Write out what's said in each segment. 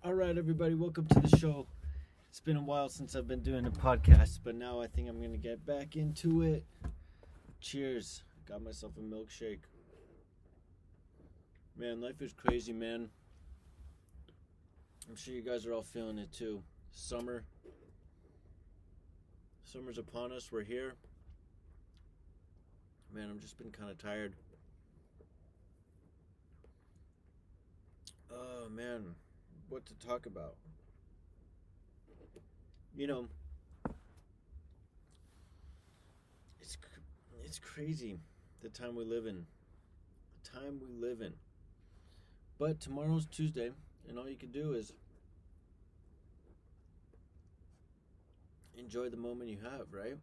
All right, everybody, welcome to the show. It's been a while since I've been doing a podcast, but now I think I'm going to get back into it. Cheers. Got myself a milkshake. Man, life is crazy, man. I'm sure you guys are all feeling it too. Summer's upon us. We're here. Man, I've just been kind of tired. Oh, man. What to talk about? You know, it's crazy the time we live in. But tomorrow's Tuesday, and all you can do is enjoy the moment you have, right?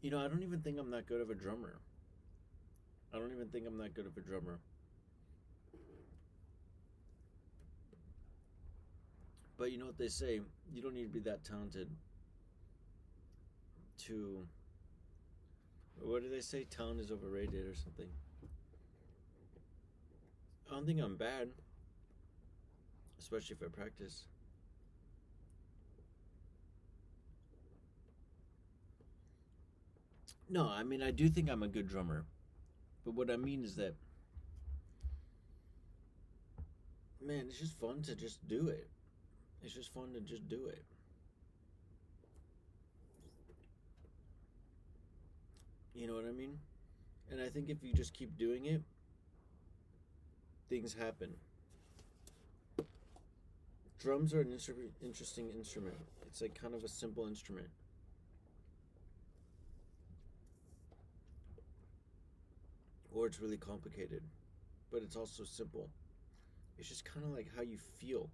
You know, I don't even think I'm that good of a drummer. But you know what they say, you don't need to be that talented to... What do they say? Talent is overrated or something. I don't think I'm bad, especially if I practice. No, I mean, I do think I'm a good drummer. But what I mean is that, man, it's just fun to just do it. It's just fun to just do it. You know what I mean? And I think if you just keep doing it, things happen. Drums are an interesting instrument. It's like kind of a simple instrument. Or it's really complicated. But it's also simple. It's just kind of like how you feel.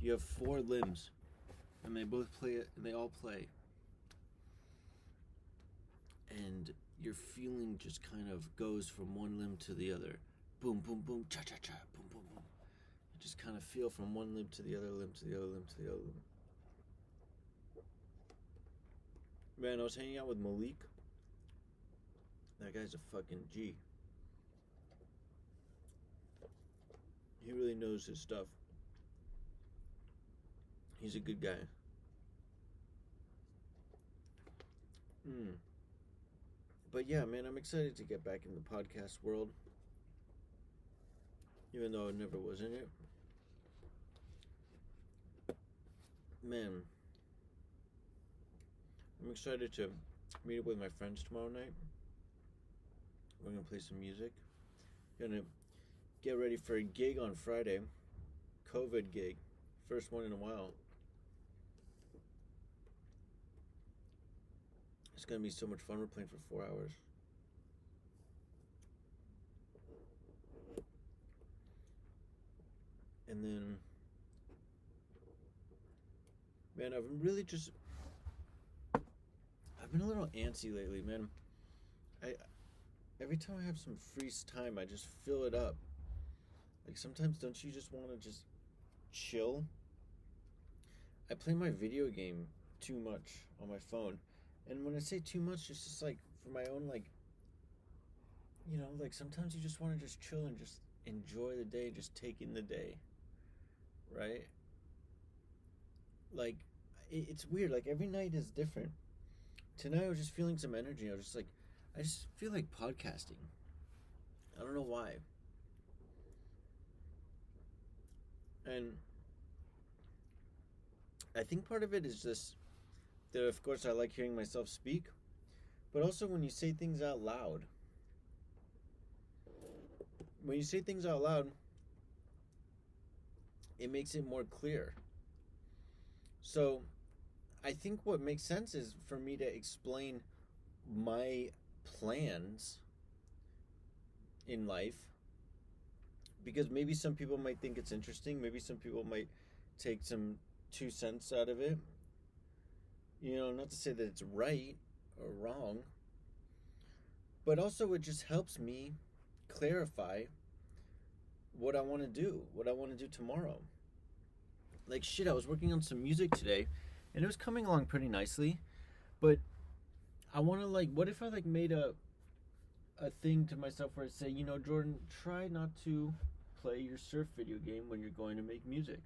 You have four limbs, and they all play. And your feeling just kind of goes from one limb to the other. Boom, boom, boom, cha, cha, cha, boom, boom, boom. You just kind of feel from one limb to the other limb to the other limb to the other limb. Man, I was hanging out with Malik. That guy's a fucking G. He really knows his stuff. He's a good guy. But yeah, man, I'm excited to get back in the podcast world. Even though I never was in it. Man, I'm excited to meet up with my friends tomorrow night. We're going to play some music. Gonna get ready for a gig on Friday. COVID gig. First one in a while. It's going to be so much fun. We're playing for 4 hours. And then, man, I've been a little antsy lately, man. Every time I have some free time, I just fill it up. Like, sometimes don't you just want to just chill? I play my video game too much on my phone. And when I say too much, it's just like for my own, like, you know, like sometimes you just want to just chill and just enjoy the day, just take in the day. Right? Like, it's weird. Like, every night is different. Tonight I was just feeling some energy. I just feel like podcasting. I don't know why. And I think part of it is just that, of course, I like hearing myself speak, but also when you say things out loud. When you say things out loud, it makes it more clear. So I think what makes sense is for me to explain my plans in life, because maybe some people might think it's interesting, maybe some people might take some 2 cents out of it. You know, not to say that it's right or wrong, but also it just helps me clarify what I want to do, tomorrow. Like, shit, I was working on some music today, and it was coming along pretty nicely, but I want to, like, what if I, made a thing to myself where I say, you know, Jordan, try not to play your surf video game when you're going to make music,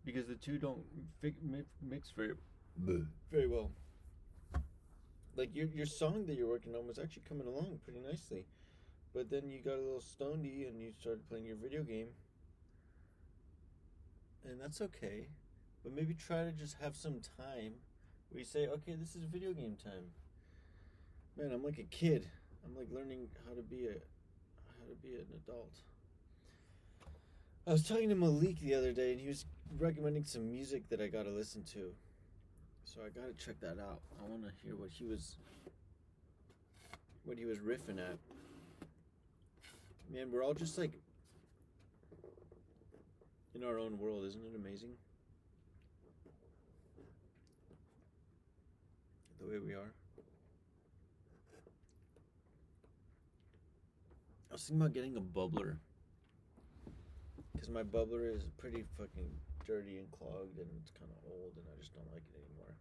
because the two don't mix very well. Like your song that you're working on was actually coming along pretty nicely, but then you got a little stonedy and you started playing your video game, and that's okay. But maybe try to just have some time where you say, okay, this is video game time. Man, I'm like a kid. I'm like learning how to be an adult. I was talking to Malik the other day, and he was recommending some music that I gotta listen to. So I gotta check that out. I want to hear what he was riffing at. Man, we're all just like in our own world, isn't it amazing? The way we are. I was thinking about getting a bubbler, because my bubbler is pretty fucking dirty and clogged, and it's kind of old, and I just don't like it anymore.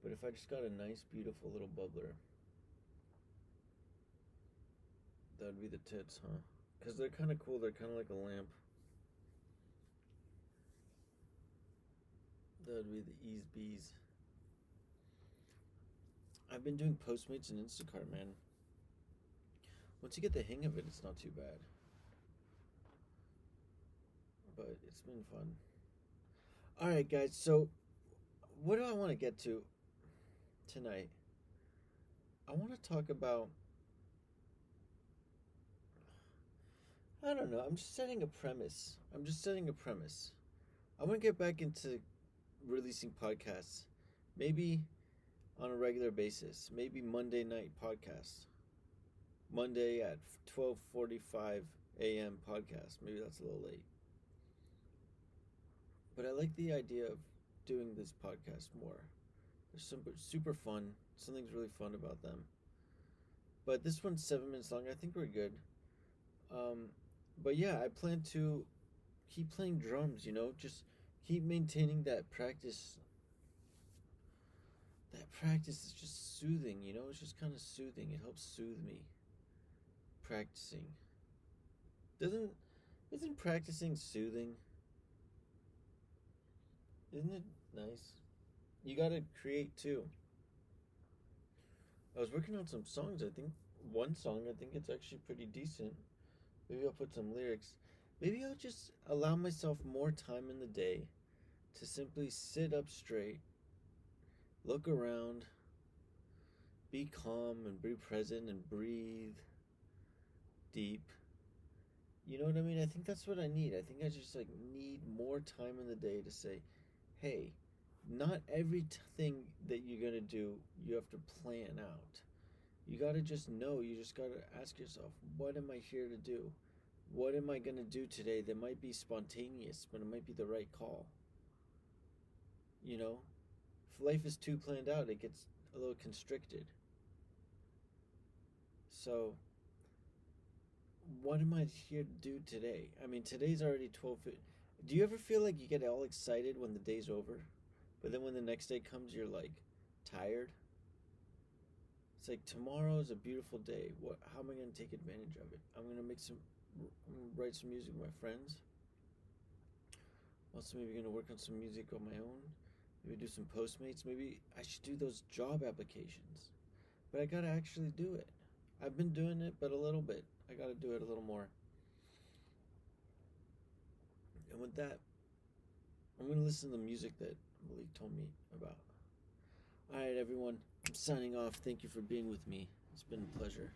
But if I just got a nice, beautiful little bubbler, that would be the tits, huh? Because they're kind of cool. They're kind of like a lamp. That would be the ease bees. I've been doing Postmates and Instacart, man. Once you get the hang of it, it's not too bad. But it's been fun. Alright, guys, so what do I want to get to tonight? I want to talk about... I don't know, I'm just setting a premise. I want to get back into releasing podcasts. Maybe on a regular basis. Maybe Monday night podcasts. Monday at 12:45 a.m. podcast. Maybe that's a little late. But I like the idea of doing this podcast more. They're super fun. Something's really fun about them. But this one's 7 minutes long. I think we're good. But yeah, I plan to keep playing drums, just keep maintaining that practice. That practice is just soothing, it's just kind of soothing. It helps soothe me. Practicing. Isn't practicing soothing? Isn't it nice? You gotta create too. I was working on some songs. I think one song, I think it's actually pretty decent. Maybe I'll put some lyrics. Maybe I'll just allow myself more time in the day to simply sit up straight, look around, be calm and be present and breathe deep. You know what I mean? I think that's what I need. I think I just need more time in the day to say, hey, not everything that you're gonna do you have to plan out. You gotta just know. You just gotta ask yourself, what am I here to do? What am I gonna do today that might be spontaneous, but it might be the right call? If life is too planned out, it gets a little constricted. So, what am I here to do today? I mean, today's already 12. Do you ever feel like you get all excited when the day's over, but then when the next day comes, you're like tired? It's like, tomorrow's a beautiful day. How am I going to take advantage of it? I'm going to write some music with my friends. Also, maybe going to work on some music on my own. Maybe do some Postmates. Maybe I should do those job applications. But I got to actually do it. I've been doing it, but a little bit. I got to do it a little more. And with that, I'm going to listen to the music that Malik told me about. Alright, everyone. I'm signing off. Thank you for being with me. It's been a pleasure.